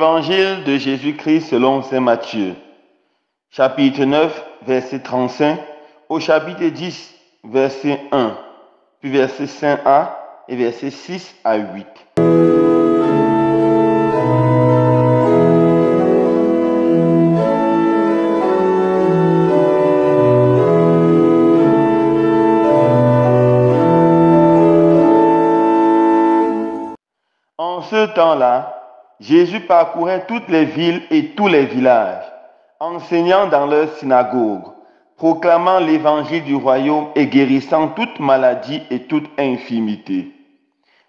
Évangile de Jésus-Christ selon saint Matthieu, chapitre 9, verset 35, au chapitre 10, verset 1, puis verset 5a et verset 6 à 8. En ce temps-là, Jésus parcourait toutes les villes et tous les villages, enseignant dans leurs synagogues, proclamant l'évangile du royaume et guérissant toute maladie et toute infirmité.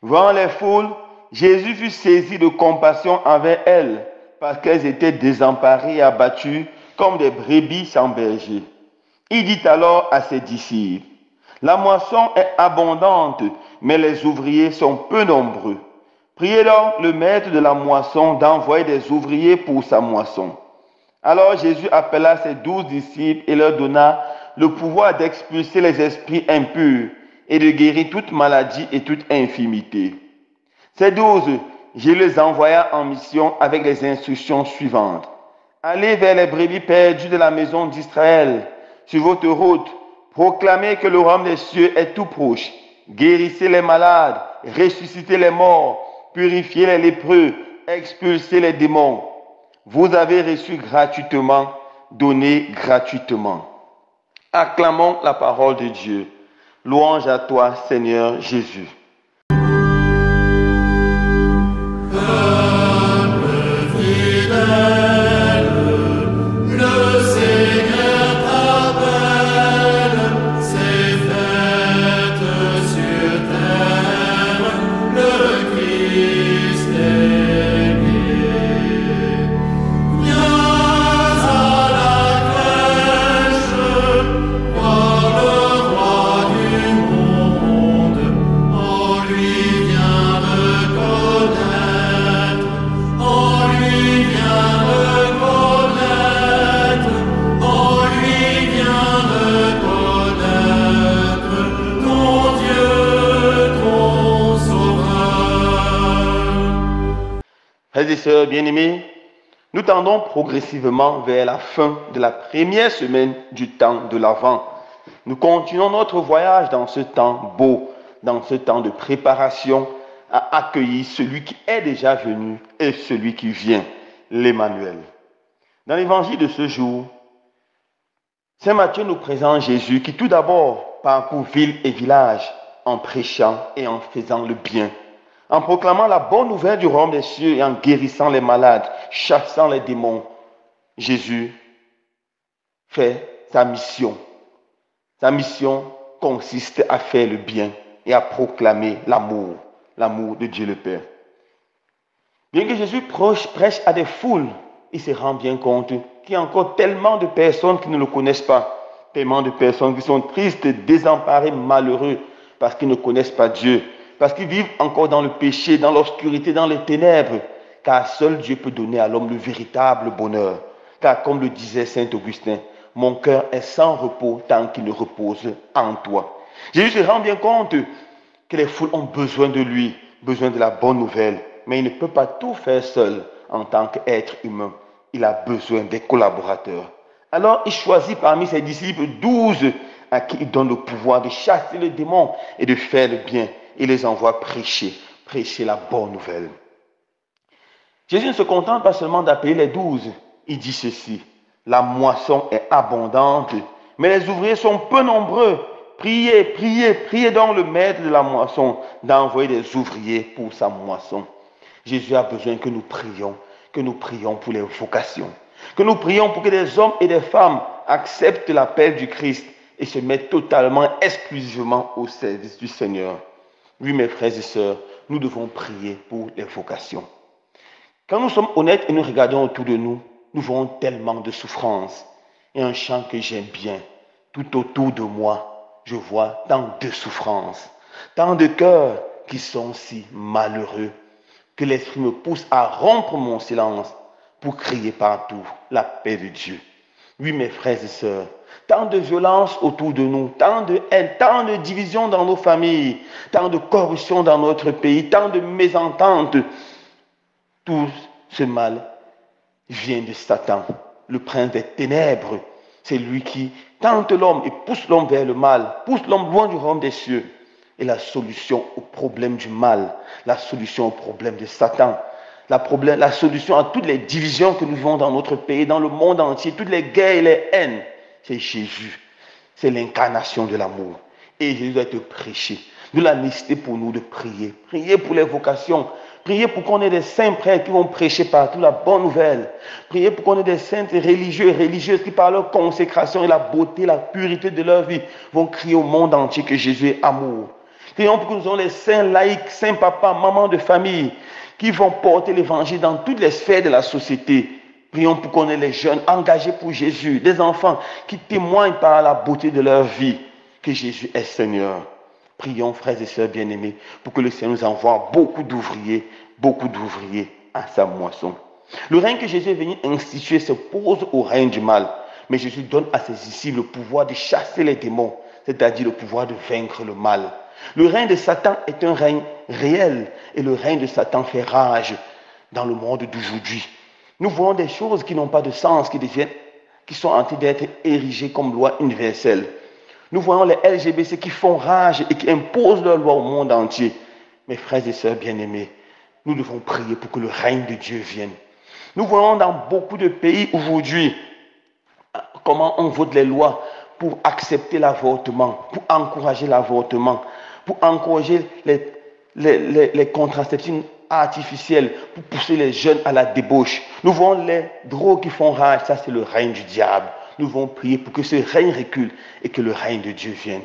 Voyant les foules, Jésus fut saisi de compassion envers elles, parce qu'elles étaient désemparées et abattues comme des brebis sans berger. Il dit alors à ses disciples, « La moisson est abondante, mais les ouvriers sont peu nombreux. Priez donc le maître de la moisson d'envoyer des ouvriers pour sa moisson. » Alors Jésus appela ses 12 disciples et leur donna le pouvoir d'expulser les esprits impurs et de guérir toute maladie et toute infirmité. Ces 12, Jésus les envoya en mission avec les instructions suivantes. Allez vers les brebis perdues de la maison d'Israël. Sur votre route, proclamez que le royaume des cieux est tout proche. Guérissez les malades, ressuscitez les morts, purifiez les lépreux, expulsez les démons. Vous avez reçu gratuitement, donnez gratuitement. Acclamons la parole de Dieu. Louange à toi, Seigneur Jésus. Frères et sœurs bien-aimés, nous tendons progressivement vers la fin de la première semaine du temps de l'Avent. Nous continuons notre voyage dans ce temps beau, dans ce temps de préparation à accueillir celui qui est déjà venu et celui qui vient, l'Emmanuel. Dans l'évangile de ce jour, saint Matthieu nous présente Jésus qui tout d'abord parcourt ville et village en prêchant et en faisant le bien, en proclamant la bonne nouvelle du royaume des cieux et en guérissant les malades, chassant les démons. Jésus fait sa mission. Sa mission consiste à faire le bien et à proclamer l'amour de Dieu le Père. Bien que Jésus prêche à des foules, il se rend bien compte qu'il y a encore tellement de personnes qui ne le connaissent pas, tellement de personnes qui sont tristes, désemparées, malheureux, parce qu'ils ne connaissent pas Dieu, parce qu'ils vivent encore dans le péché, dans l'obscurité, dans les ténèbres, car seul Dieu peut donner à l'homme le véritable bonheur. Car comme le disait saint Augustin, mon cœur est sans repos tant qu'il ne repose en toi. Jésus se rend bien compte que les foules ont besoin de lui, besoin de la bonne nouvelle, mais il ne peut pas tout faire seul en tant qu'être humain. Il a besoin des collaborateurs. Alors il choisit parmi ses disciples 12 à qui il donne le pouvoir de chasser les démons et de faire le bien. Il les envoie prêcher la bonne nouvelle. Jésus ne se contente pas seulement d'appeler les 12. Il dit ceci, la moisson est abondante, mais les ouvriers sont peu nombreux. Priez donc le maître de la moisson d'envoyer des ouvriers pour sa moisson. Jésus a besoin que nous prions pour les vocations, que nous prions pour que des hommes et des femmes acceptent l'appel du Christ et se mettent totalement, exclusivement au service du Seigneur. Oui, mes frères et sœurs, nous devons prier pour les vocations. Quand nous sommes honnêtes et nous regardons autour de nous, nous voyons tellement de souffrances. Et un chant que j'aime bien, tout autour de moi, je vois tant de souffrances, tant de cœurs qui sont si malheureux, que l'Esprit me pousse à rompre mon silence pour crier partout la paix de Dieu. Oui, mes frères et sœurs, tant de violence autour de nous, tant de haine, tant de division dans nos familles, tant de corruption dans notre pays, tant de mésententes. Tout Ce mal vient de Satan, le prince des ténèbres. C'est lui qui tente l'homme et pousse l'homme vers le mal, pousse l'homme loin du royaume des cieux. Et la solution au problème du mal, la solution au problème de Satan, la solution à toutes les divisions que nous vivons dans notre pays, dans le monde entier, toutes les guerres et les haines, c'est Jésus. C'est l'incarnation de l'amour. Et Jésus doit être prêché. De la nécessité pour nous de prier. Prier pour les vocations. Priez pour qu'on ait des saints prêtres qui vont prêcher partout la bonne nouvelle. Priez pour qu'on ait des saints religieux et religieuses qui, par leur consécration et la beauté, la pureté de leur vie, vont crier au monde entier que Jésus est amour. Prions pour que nous ayons les saints laïcs, saints papas, mamans de famille, qui vont porter l'évangile dans toutes les sphères de la société. Prions pour qu'on ait les jeunes engagés pour Jésus, des enfants qui témoignent par la beauté de leur vie que Jésus est Seigneur. Prions, frères et sœurs bien-aimés, pour que le Seigneur nous envoie beaucoup d'ouvriers à sa moisson. Le règne que Jésus est venu instituer s'oppose au règne du mal, mais Jésus donne à ses disciples le pouvoir de chasser les démons, c'est-à-dire le pouvoir de vaincre le mal. Le règne de Satan est un règne réel et le règne de Satan fait rage dans le monde d'aujourd'hui. Nous voyons des choses qui n'ont pas de sens, qui sont en train d'être érigées comme loi universelle. Nous voyons les LGBT qui font rage et qui imposent leur loi au monde entier. Mes frères et sœurs bien-aimés, nous devons prier pour que le règne de Dieu vienne. Nous voyons dans beaucoup de pays aujourd'hui comment on vote les lois pour accepter l'avortement, pour encourager l'avortement, pour encourager les contraceptions artificielles, pour pousser les jeunes à la débauche. Nous voyons les drogues qui font rage, ça c'est le règne du diable. Nous devons prier pour que ce règne recule et que le règne de Dieu vienne.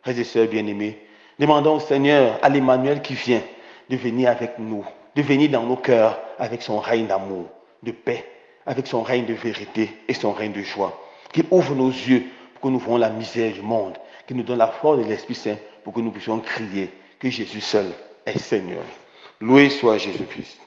Frères et sœurs bien-aimés, demandons au Seigneur, à l'Emmanuel qui vient, de venir avec nous, de venir dans nos cœurs avec son règne d'amour, de paix, avec son règne de vérité et son règne de joie. Qu'il ouvre nos yeux pour que nous voyons la misère du monde, qu'il nous donne la force de l'Esprit Saint pour que nous puissions crier que Jésus seul est Seigneur. Loué soit Jésus-Christ.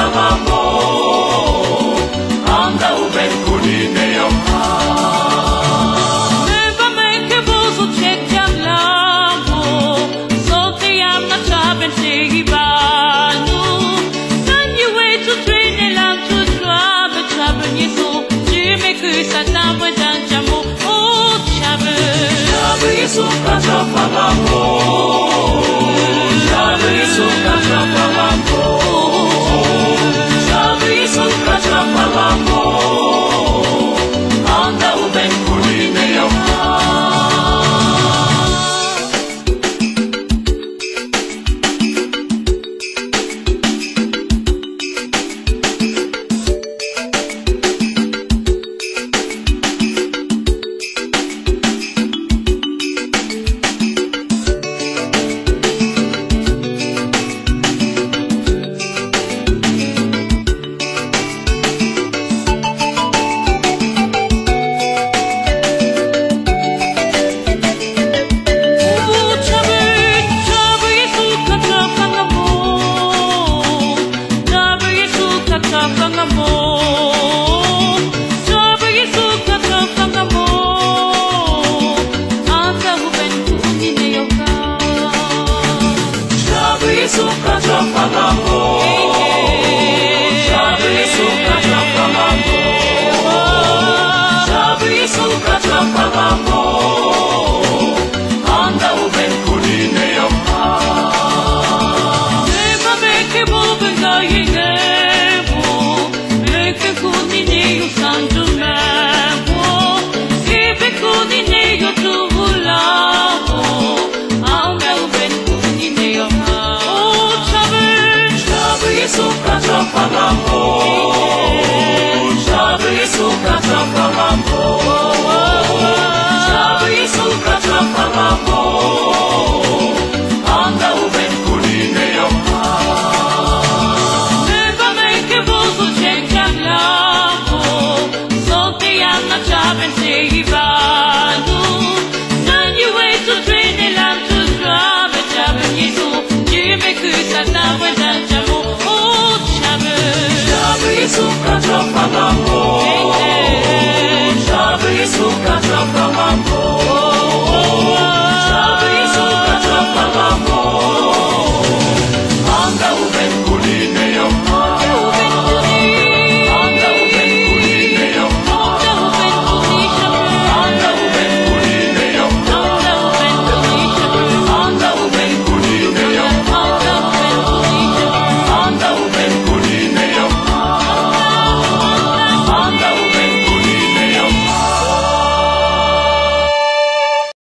Mambo,